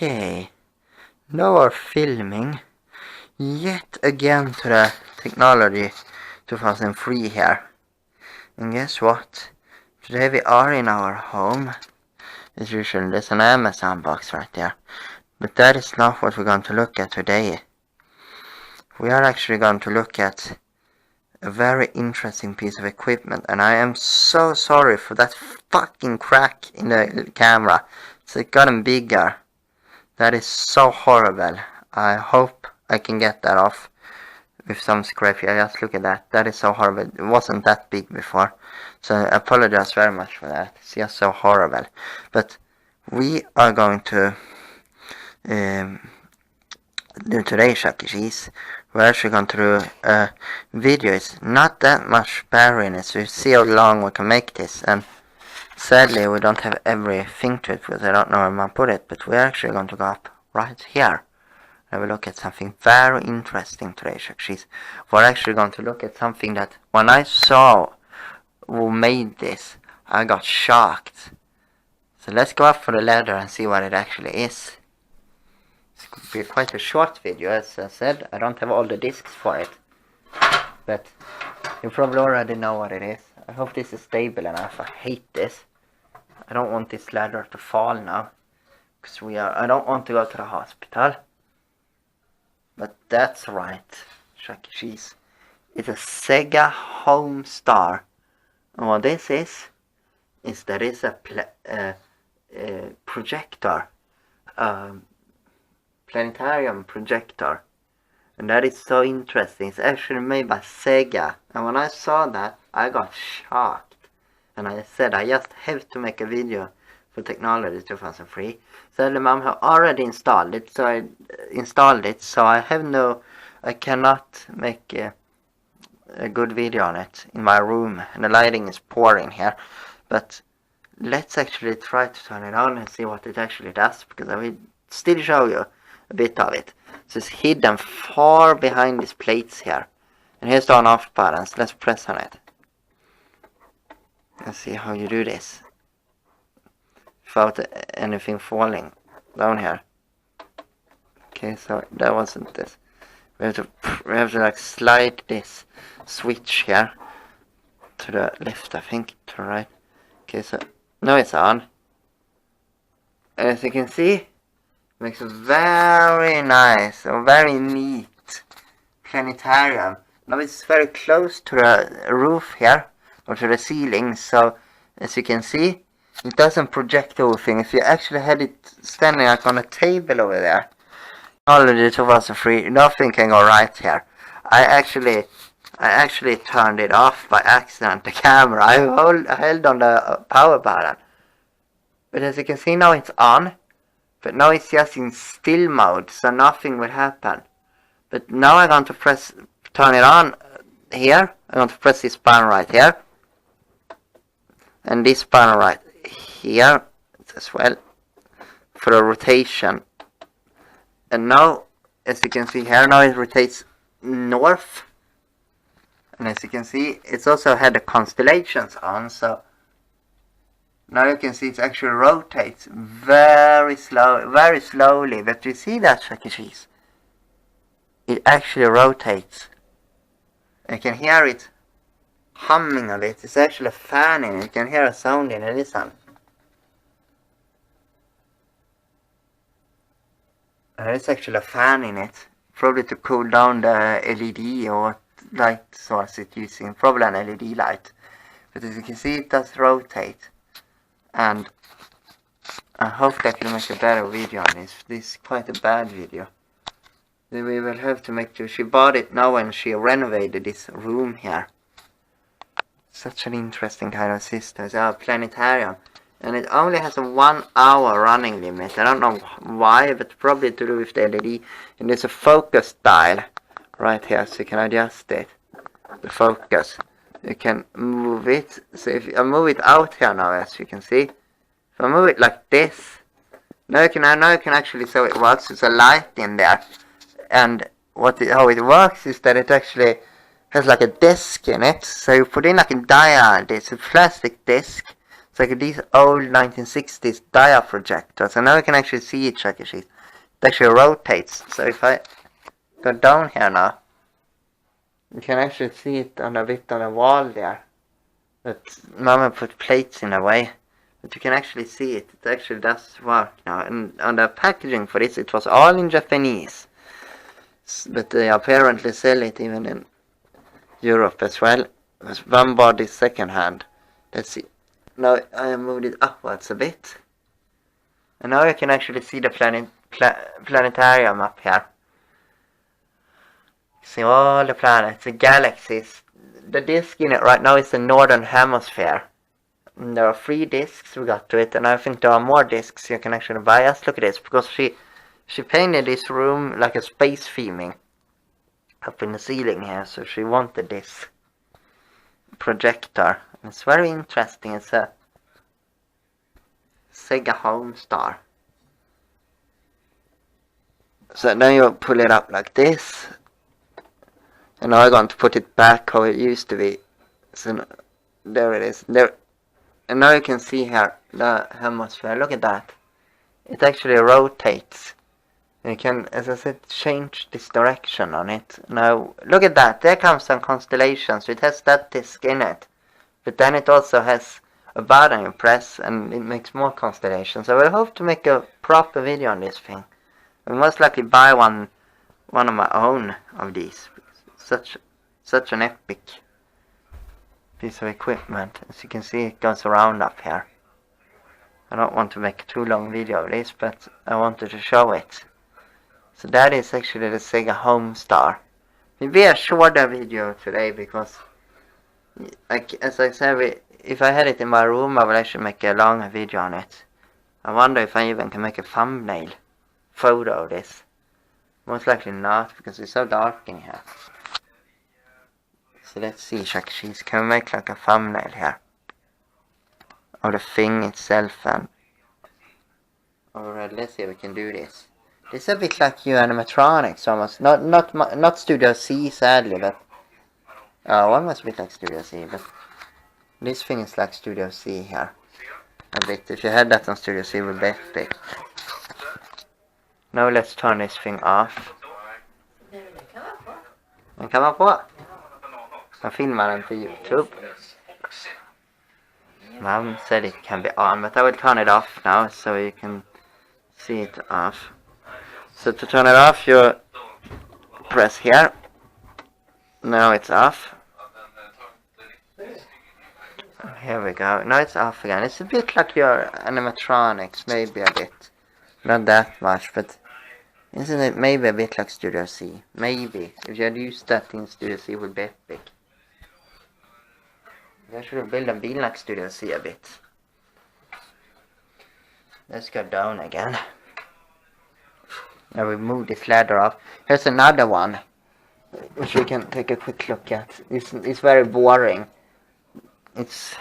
Okay, now we're filming yet again to the Technology 2003 here. And guess what? Today we are in our home. As usual, there's an Amazon box right there. But that is not what we're going to look at today. We are actually going to look at a very interesting piece of equipment. And I am so sorry for that fucking crack in the camera. It's gotten bigger. That is so horrible. I hope I can get that off with some scrape here. Just look at that. That is so horrible. It wasn't that big before. So I apologize very much for that. It's just so horrible. But we are going to do today's Chuck E. Cheese. We're actually going to do a video. It's not that much battery in it, so you see how long we can make this. And sadly, we don't have everything to it because I don't know where I'm going to put it. But we're actually going to go up right here. And we'll look at something very interesting today, Chuck E. Cheese. We're actually going to look at something that when I saw who made this, I got shocked. So let's go up for the ladder and see what it actually is. This could be quite a short video, as I said. I don't have all the discs for it. But you probably already know what it is. I hope this is stable enough. I hate this. I don't want this ladder to fall now. Because I don't want to go to the hospital. But that's right, Chuck E. Cheese. It's a SEGA Homestar. And what this is there is a projector. Planetarium projector. And that is so interesting. It's actually made by SEGA. And when I saw that, I got shocked. And I said, I just have to make a video for Technology 2003. So the mom had already installed it. So I installed it. So I cannot make a good video on it in my room. And the lighting is poor in here. But let's actually try to turn it on and see what it actually does. Because I will still show you a bit of it. So it's hidden far behind these plates here. And here's the on off buttons. Let's press on it. Let's see how you do this without anything falling down here. Okay, so that wasn't this. We have to like slide this switch here to the left, I think, to the right. Okay, so now it's on. And as you can see, it makes a very nice or very neat planetarium. Now it's very close to the roof here, or to the ceiling, so as you can see, it doesn't project everything. If you actually had it standing like on a table over there, already 2003, nothing can go right here. I actually turned it off by accident, the camera. I held on the power button. But as you can see now it's on. But now it's just in still mode, so nothing will happen. But now I'm going to turn it on here. I'm going to press this button right here. And this button right here as well for the rotation. And now, as you can see here, now it rotates north. And as you can see, it's also had the constellations on, so now you can see it actually rotates very slowly. But you see that, Chuck E. Cheese? It actually rotates. You can hear it humming a bit. It's actually a fan in it. You can hear a sound in it. Listen. There's actually a fan in it. Probably to cool down the LED or what light source it's using. Probably an LED light. But as you can see, it does rotate. And I hope that I can make a better video on this. This is quite a bad video. Then we will have to make sure. She bought it now when she renovated this room here. Such an interesting kind of system. It's a planetarium. And it only has a 1 hour running limit. I don't know why, but probably to do with the LED. And there's a focus dial right here, so you can adjust it. The focus. You can move it. So if I move it out here now, as you can see. If I move it like this. Now you can actually see how it works. There's a light in there. And how it works is that it actually has like a disc in it. So you put in like a dial. It's a plastic disc. It's like these old 1960s dia projectors, and now you can actually see it, Chuck E. Cheese. It actually rotates. So if I go down here now, you can actually see it on a bit on the wall there. But Mama put plates in a way. But you can actually see it. It actually does work now. And on the packaging for this, it was all in Japanese. But they apparently sell it even in Europe as well. There's one body second hand. Let's see. Now I moved it upwards a bit. And now you can actually see the planetarium up here. See all the planets, the galaxies. The disk in it right now is the Northern Hamosphere. And there are 3 discs we got to it, and I think there are more discs you can actually buy. Just look at this, because she painted this room like a space theming up in the ceiling here, so she wanted this projector. And it's very interesting. It's a SEGA Homestar. So then you pull it up like this. And now I'm going to put it back how it used to be. So there it is. There. And now you can see here the hemisphere. Look at that. It actually rotates. You can, as I said, change this direction on it. Now look at that. There comes some constellations. It has that disc in it. But then it also has a button you press and it makes more constellations. I will hope to make a proper video on this thing. I will most likely buy one of my own of these. Such an epic piece of equipment. As you can see, it goes around up here. I don't want to make a too long video of this, but I wanted to show it. So that is actually the SEGA Homestar. Maybe a shorter video today, because like, as I said, if I had it in my room, I would actually make a longer video on it. I wonder if I even can make a thumbnail photo of this. Most likely not, because it's so dark in here. So let's see, Chuck E. Cheese. Can we make like a thumbnail here? Of the thing itself, and alright, let's see if we can do this. This is a bit like you animatronics almost. Not Studio C, sadly, but one was a bit like Studio C, but this thing is like Studio C here. A bit. If you had that on Studio C, it would be epic. Now let's turn this thing off. Den kan man på. Man filmar den på YouTube. Mom said it can be on, but I will turn it off now so you can see it off. So to turn it off, you press here. Now it's off. Here we go. Now it's off again. It's a bit like your animatronics, maybe a bit. Not that much, but isn't it maybe a bit like Studio C? Maybe. If you had used that in Studio C, it would be epic. I should have built a bil like Studio C a bit. Let's go down again. Now we move this ladder off. Here's another one, which we can take a quick look at. It's very boring. This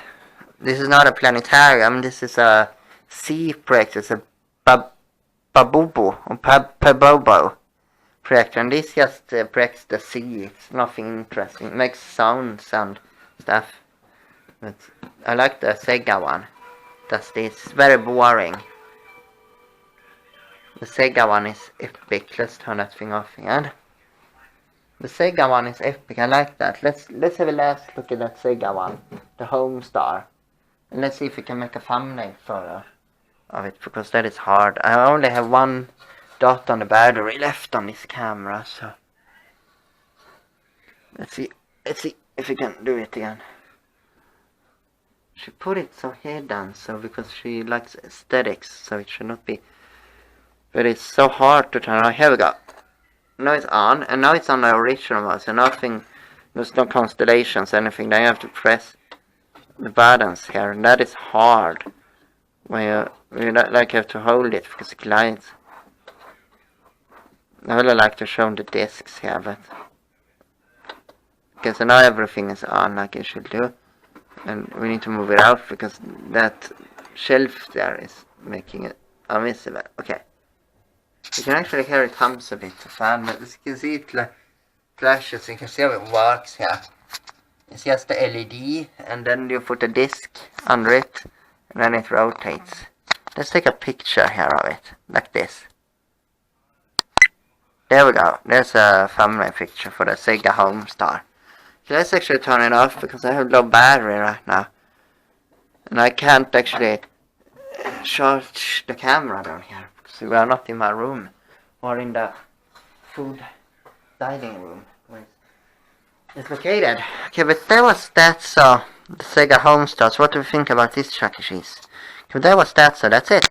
is not a planetarium. This is a sea projector. It's a Pabobo or Pabobo projector, and this just projects the sea. It's nothing interesting. It makes sounds and stuff. But I like the SEGA one. That's this. It's very boring. The SEGA one is epic. Let's turn that thing off again. The SEGA one is epic. I like that. Let's have a last look at that SEGA one, the Homestar, and let's see if we can make a thumbnail photo of it, because that is hard. I only have one dot on the battery left on this camera, so let's see if we can do it again. She put it so hidden, so because she likes aesthetics, so it should not be. But it's so hard to turn on. Here we go. Now it's on, and now it's on the original mode, so nothing, there's no constellations, anything. Then you have to press the buttons here, and that is hard. When you like have to hold it because it glides. I would like to show the discs here, but okay, so now everything is on like it should do, and we need to move it out because that shelf there is making it invisible. Okay. You can actually hear it hums a bit, the fan, but as you can see it like flashes, you can see how it works here. It's just the LED, and then you put a disc under it, and then it rotates. Let's take a picture here of it, like this. There we go. There's a thumbnail picture for the SEGA Homestar. Okay, let's actually turn it off because I have low battery right now. And I can't actually charge the camera down here because we are not in my room or in the food dining room where it's located. Okay, but that was that, so the SEGA Homestar. So what do we think about this Chuck E. Cheese? Okay, that was that, so that's it.